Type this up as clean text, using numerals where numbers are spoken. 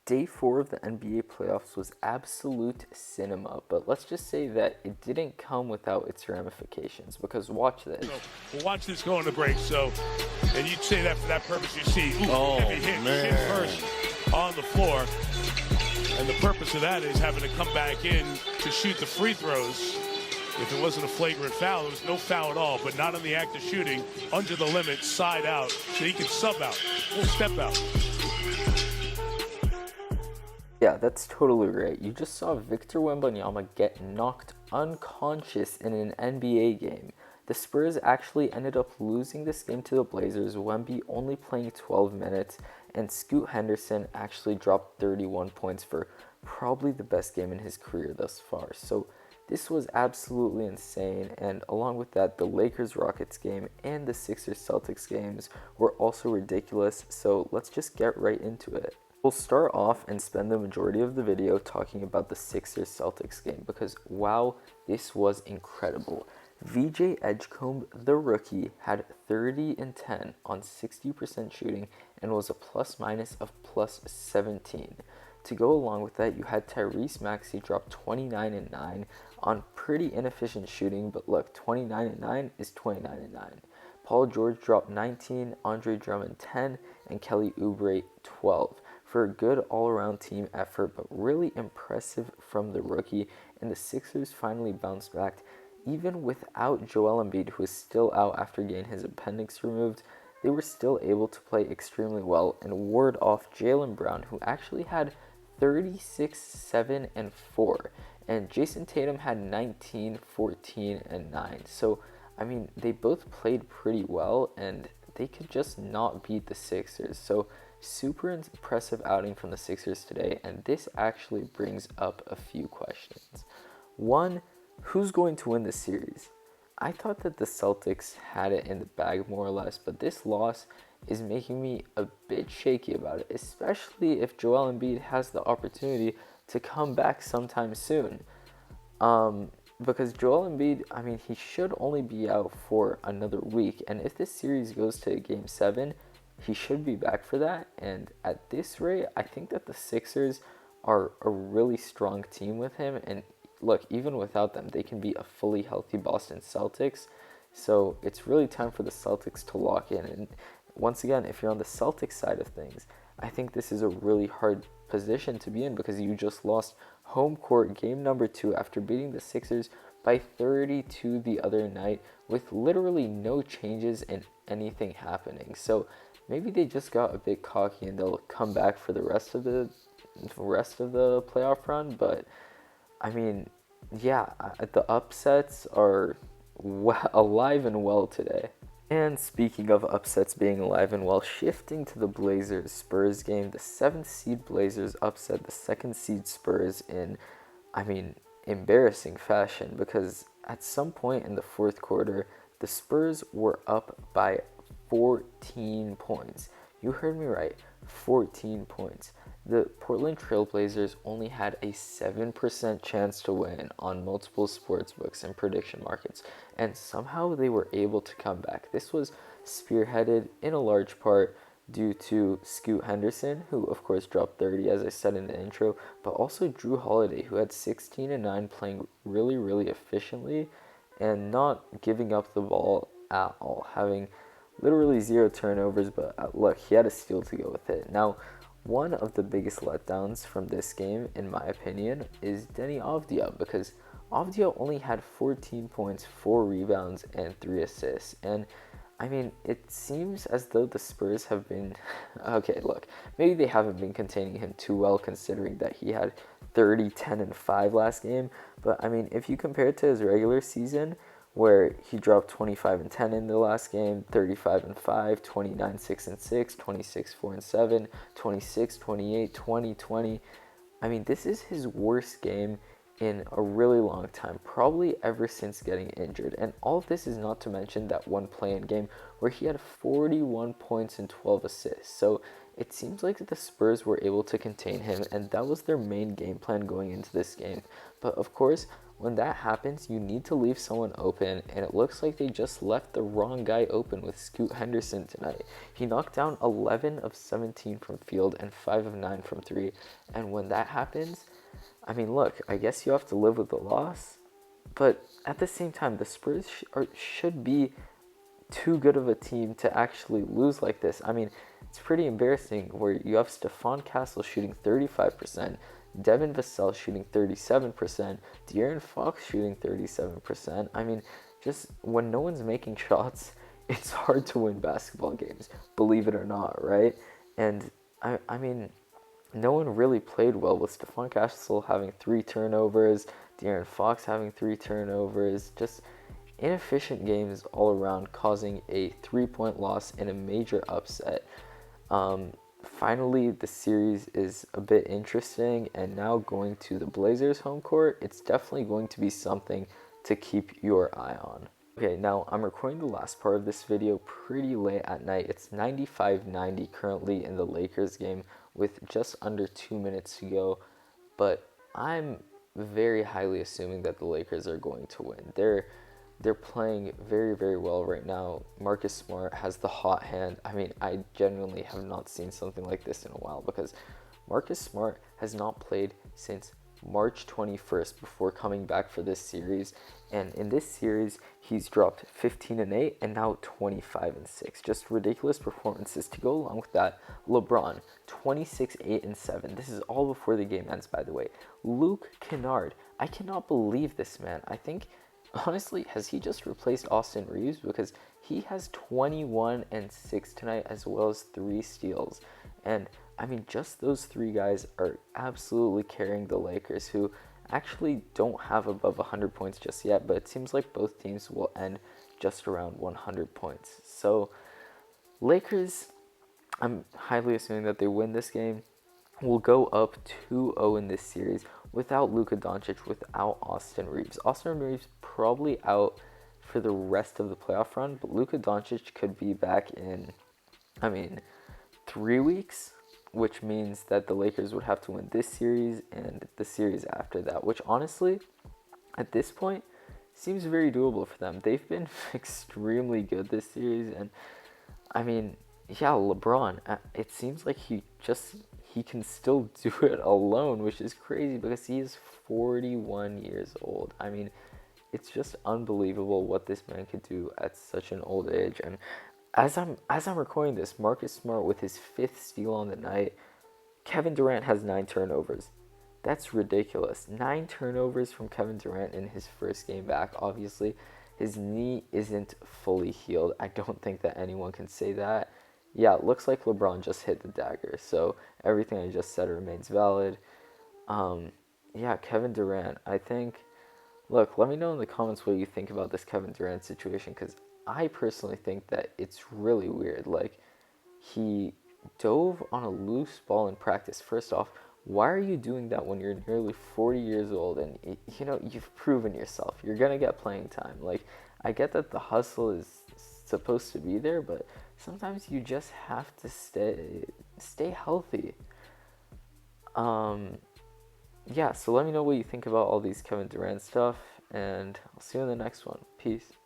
Day 4 of the NBA playoffs was absolute cinema, but let's just say that it didn't come without its ramifications, because watch this. So we'll watch this go into break, and you'd say that for that purpose you see, heavy hit first on the floor, and the purpose of that is having to come back in to shoot the free throws. If it wasn't a flagrant foul, there was no foul at all, but not on the act of shooting, under the limit, side out, so he can sub out, full step out. Yeah, that's totally right. You just saw Victor Wembanyama get knocked unconscious in an NBA game. The Spurs actually ended up losing this game to the Blazers, Wemby only playing 12 minutes, and Scoot Henderson actually dropped 31 points for probably the best game in his career thus far. So this was absolutely insane, and along with that, the Lakers-Rockets game and the Sixers-Celtics games were also ridiculous, so let's just get right into it. We'll start off and spend the majority of the video talking about the Sixers-Celtics game because, wow, this was incredible. VJ Edgecombe, the rookie, had 30 and 10 on 60% shooting and was a plus-minus of plus 17. To go along with that, you had Tyrese Maxey drop 29 and 9 on pretty inefficient shooting, but look, 29 and 9 is 29 and 9. Paul George dropped 19, Andre Drummond 10, and Kelly Oubre 12. For a good all-around team effort, but really impressive from the rookie, and the Sixers finally bounced back. Even without Joel Embiid, who is still out after getting his appendix removed, they were still able to play extremely well and ward off Jaylen Brown, who actually had 36, 7, and 4. And Jayson Tatum had 19, 14, and 9. So, I mean, they both played pretty well, and they could just not beat the Sixers. So, super impressive outing from the Sixers today, and this actually brings up a few questions. One, who's going to win the series? I thought that the Celtics had it in the bag more or less, but this loss is making me a bit shaky about it, especially if Joel Embiid has the opportunity to come back sometime soon. Because Joel Embiid, I mean, he should only be out for another week, and if this series goes to Game 7, he should be back for that, and at this rate, I think that the Sixers are a really strong team with him, and look, even without them, they can be a fully healthy Boston Celtics, so it's really time for the Celtics to lock in, and once again, if you're on the Celtics side of things, I think this is a really hard position to be in because you just lost home court game number 2 after beating the Sixers by 32 the other night with literally no changes in anything happening, so maybe they just got a bit cocky and they'll come back for the rest of the playoff run. But I mean, yeah, the upsets are alive and well today. And speaking of upsets being alive and well, shifting to the Blazers-Spurs game, the 7th seed Blazers upset the 2nd seed Spurs in, I mean, embarrassing fashion because at some point in the 4th quarter, the Spurs were up by 14 points. You heard me right, 14 points. The Portland Trailblazers only had a 7% chance to win on multiple sportsbooks and prediction markets, and somehow they were able to come back. This was spearheaded in a large part due to Scoot Henderson, who of course dropped 30 as I said in the intro, but also Drew Holiday, who had 16 and 9 playing really, really efficiently and not giving up the ball at all, having literally 0 turnovers, but look, he had a steal to go with it. Now, one of the biggest letdowns from this game, in my opinion, is Deni Avdija, because Avdija only had 14 points, 4 rebounds, and 3 assists. And, I mean, it seems as though the Spurs have been... okay, look, maybe they haven't been containing him too well, considering that he had 30, 10, and 5 last game. But, I mean, if you compare it to his regular season, where he dropped 25 and 10 in the last game, 35 and 5, 29, 6 and 6, 26, 4 and 7, 26, 28, 20, 20. I mean, this is his worst game in a really long time, probably ever since getting injured. And all of this is not to mention that one play-in game where he had 41 points and 12 assists. So it seems like the Spurs were able to contain him, and that was their main game plan going into this game. But of course, when that happens, you need to leave someone open, and it looks like they just left the wrong guy open with Scoot Henderson tonight. He knocked down 11 of 17 from field and 5 of 9 from 3, and when that happens, I mean, look, I guess you have to live with the loss, but at the same time, the Spurs should be too good of a team to actually lose like this. I mean, it's pretty embarrassing where you have Stephon Castle shooting 35%, Devin Vassell shooting 37%, De'Aaron Fox shooting 37%. I mean, just when no one's making shots, it's hard to win basketball games, believe it or not, right? And I mean, no one really played well with Stephon Castle having 3 turnovers, De'Aaron Fox having 3 turnovers, just inefficient games all around, causing a 3-point loss in a major upset. Finally, the series is a bit interesting, and now going to the Blazers' home court, it's definitely going to be something to keep your eye on. Okay, now I'm recording the last part of this video pretty late at night. It's 95-90 currently in the Lakers game with just under 2 minutes to go, but I'm very highly assuming that the Lakers are going to win. They're playing very, very well right now. Marcus Smart has the hot hand. I mean, I genuinely have not seen something like this in a while, because Marcus Smart has not played since March 21st before coming back for this series. And in this series, he's dropped 15-8 and now 25-6. Just ridiculous performances. To go along with that, LeBron, 26-8-7. This is all before the game ends, by the way. Luke Kennard, I cannot believe this, man. I think, honestly, has he just replaced Austin Reeves? Because he has 21-6 tonight, as well as 3 steals. And I mean, just those 3 guys are absolutely carrying the Lakers, who actually don't have above 100 points just yet, but it seems like both teams will end just around 100 points. So Lakers, I'm highly assuming that they win this game, will go up 2-0 in this series without Luka Doncic, without Austin Reeves. Austin Reeves probably out for the rest of the playoff run, but Luka Doncic could be back in, 3 weeks, which means that the Lakers would have to win this series and the series after that, which honestly, at this point, seems very doable for them. They've been extremely good this series, and I mean, yeah, LeBron, it seems like he can still do it alone, which is crazy because he is 41 years old. I mean, it's just unbelievable what this man could do at such an old age. And as I'm recording this, Marcus Smart with his 5th steal on the night. Kevin Durant has 9 turnovers. That's ridiculous. 9 turnovers from Kevin Durant in his first game back. Obviously, his knee isn't fully healed. I don't think that anyone can say that. Yeah, it looks like LeBron just hit the dagger. So everything I just said remains valid. Yeah, Kevin Durant, I think... Look, let me know in the comments what you think about this Kevin Durant situation, because I personally think that it's really weird. Like, he dove on a loose ball in practice. First off, why are you doing that when you're nearly 40 years old and, you've proven yourself? You're going to get playing time. Like, I get that the hustle is supposed to be there, but sometimes you just have to stay healthy. Yeah, so let me know what you think about all these Kevin Durant stuff, and I'll see you in the next one. Peace.